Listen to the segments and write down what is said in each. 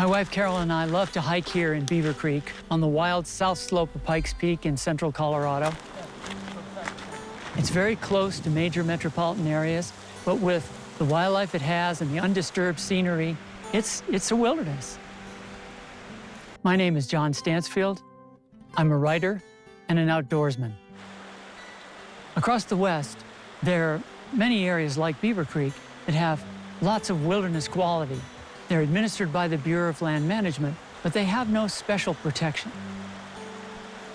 wife Carol and I love to hike here in Beaver Creek on the wild south slope of Pikes Peak in central Colorado. It's very close to major metropolitan areas, but with the wildlife it has and the undisturbed scenery, it's a wilderness. My name is John Stansfield. I'm a writer and an outdoorsman. Across the West, there are many areas like Beaver Creek that have lots of wilderness quality. They're administered by the Bureau of Land Management, but they have no special protection.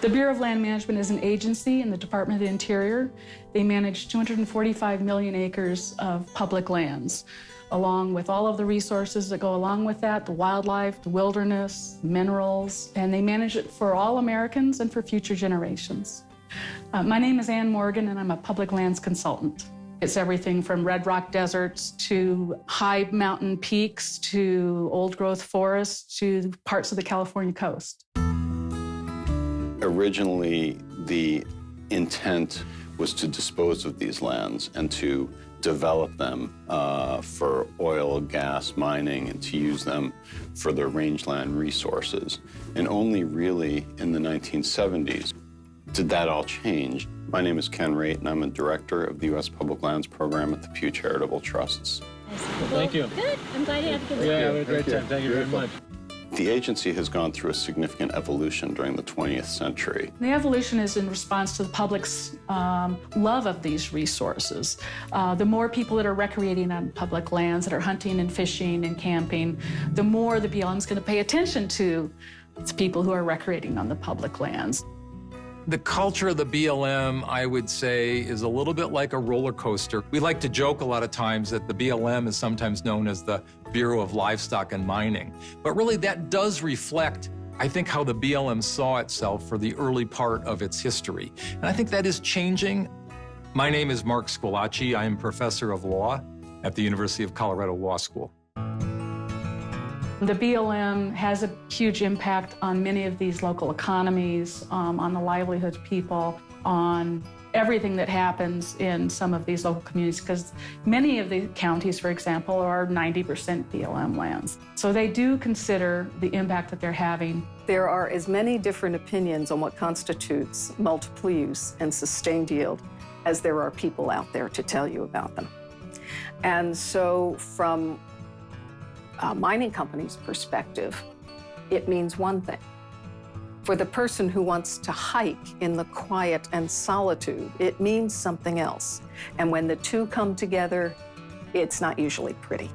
The Bureau of Land Management is an agency in the Department of the Interior. They manage 245 million acres of public lands, along with all of the resources that go along with that, the wildlife, the wilderness, minerals, and they manage it for all Americans and for future generations. My name is Ann Morgan, and I'm a public lands consultant. It's everything from red rock deserts to high mountain peaks to old growth forests to parts of the California coast. Originally, the intent was to dispose of these lands and to develop them for oil, gas, mining, and to use them for their rangeland resources. And only really in the 1970s did that all change. My name is Ken Raitt, and I'm a director of the U.S. Public Lands Program at the Pew Charitable Trusts. Well, thank you. Good. I'm glad you had a good time. Yeah, we had a great time. Thank you very much. The agency has gone through a significant evolution during the 20th century. The evolution is in response to the public's love of these resources. The more people that are recreating on public lands, that are hunting and fishing and camping, the more the BLM is going to pay attention to its people who are recreating on the public lands. The culture of the BLM, I would say, is a little bit like a roller coaster. We like to joke a lot of times that the BLM is sometimes known as the Bureau of Livestock and Mining. But really that does reflect, I think, how the BLM saw itself for the early part of its history. And I think that is changing. My name is Mark Squillace. I am professor of law at the University of Colorado Law School. The BLM has a huge impact on many of these local economies, on the livelihood of people, on everything that happens in some of these local communities, because many of the counties, for example, are 90% BLM lands. So they do consider the impact that they're having. There are as many different opinions on what constitutes multiple use and sustained yield as there are people out there to tell you about them. And so from a mining company's perspective, it means one thing. For the person who wants to hike in the quiet and solitude, it means something else. And when the two come together, it's not usually pretty.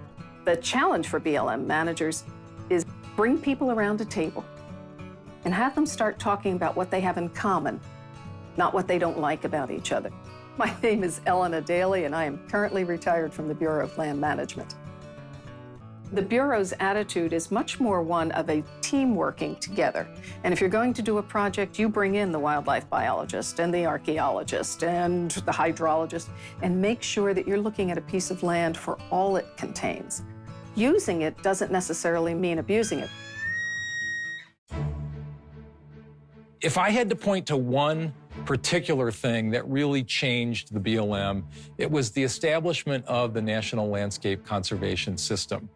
The challenge for BLM managers is bring people around a table and have them start talking about what they have in common, not what they don't like about each other. My name is Eleanor Daly, and I am currently retired from the Bureau of Land Management. The Bureau's attitude is much more one of a team working together. And if you're going to do a project, you bring in the wildlife biologist and the archaeologist and the hydrologist and make sure that you're looking at a piece of land for all it contains. Using it doesn't necessarily mean abusing it. If I had to point to one particular thing that really changed the BLM, it was the establishment of the National Landscape Conservation System.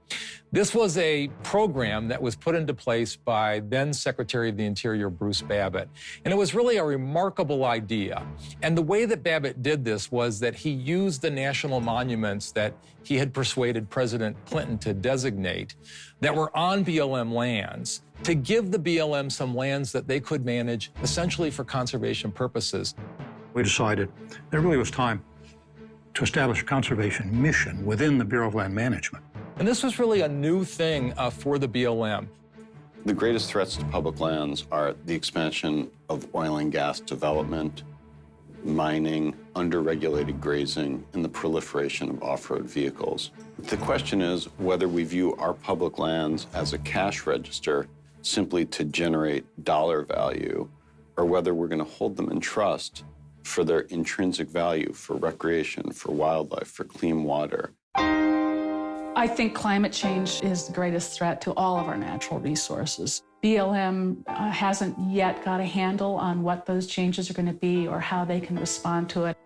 This was a program that was put into place by then Secretary of the Interior Bruce Babbitt, and it was really a remarkable idea. And the way that Babbitt did this was that he used the national monuments that he had persuaded President Clinton to designate that were on BLM lands to give the BLM some lands that they could manage essentially for conservation purposes. We decided there really was time to establish a conservation mission within the Bureau of Land Management. And this was really a new thing for the BLM. The greatest threats to public lands are the expansion of oil and gas development, mining, under-regulated grazing, and the proliferation of off-road vehicles. The question is whether we view our public lands as a cash register simply to generate dollar value, or whether we're going to hold them in trust for their intrinsic value, for recreation, for wildlife, for clean water. I think climate change is the greatest threat to all of our natural resources. BLM hasn't yet got a handle on what those changes are going to be or how they can respond to it.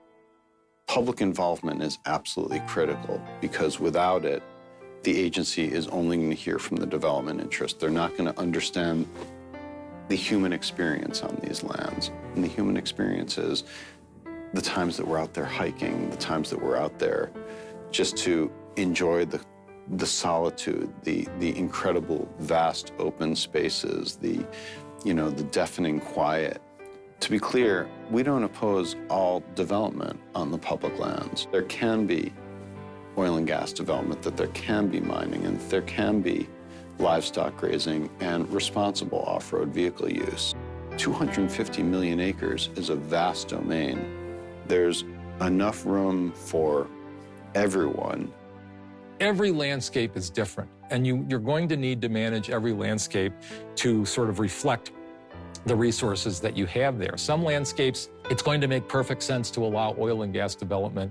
Public involvement is absolutely critical because without it, the agency is only going to hear from the development interest. They're not going to understand the human experience on these lands. And the human experience is the times that we're out there hiking, the times that we're out there just to enjoy the solitude, the incredible vast open spaces, the deafening quiet. To be clear, we don't oppose all development on the public lands. There can be oil and gas development, that there can be mining, and that there can be livestock grazing and responsible off-road vehicle use. 250 million acres is a vast domain. There's enough room for everyone. Every landscape is different, and you're going to need to manage every landscape to sort of reflect the resources that you have there. Some landscapes, it's going to make perfect sense to allow oil and gas development.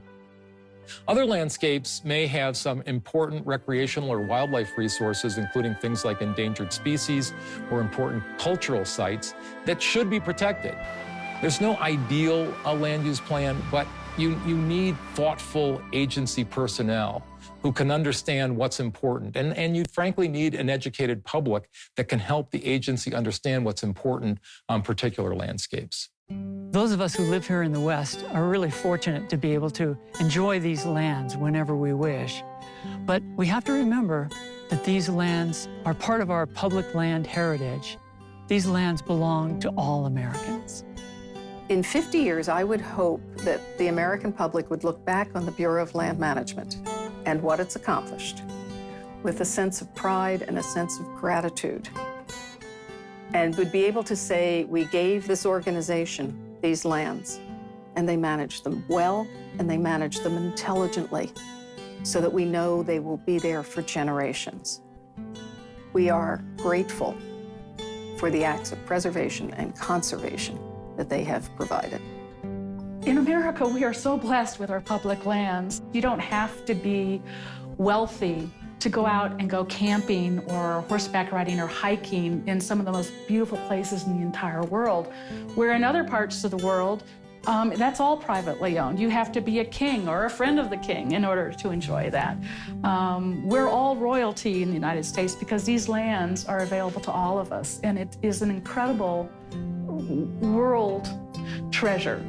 Other landscapes may have some important recreational or wildlife resources, including things like endangered species or important cultural sites that should be protected. There's no ideal land use plan, but you need thoughtful agency personnel who can understand what's important. And you frankly need an educated public that can help the agency understand what's important on particular landscapes. Those of us who live here in the West are really fortunate to be able to enjoy these lands whenever we wish. But we have to remember that these lands are part of our public land heritage. These lands belong to all Americans. In 50 years, I would hope that the American public would look back on the Bureau of Land Management and what it's accomplished with a sense of pride and a sense of gratitude, and would be able to say, we gave this organization these lands, and they managed them well, and they managed them intelligently, so that we know they will be there for generations. We are grateful for the acts of preservation and conservation that they have provided. In America, we are so blessed with our public lands. You don't have to be wealthy to go out and go camping or horseback riding or hiking in some of the most beautiful places in the entire world. Where in other parts of the world, that's all privately owned. You have to be a king or a friend of the king in order to enjoy that. We're all royalty in the United States because these lands are available to all of us, and it is an incredible world treasure.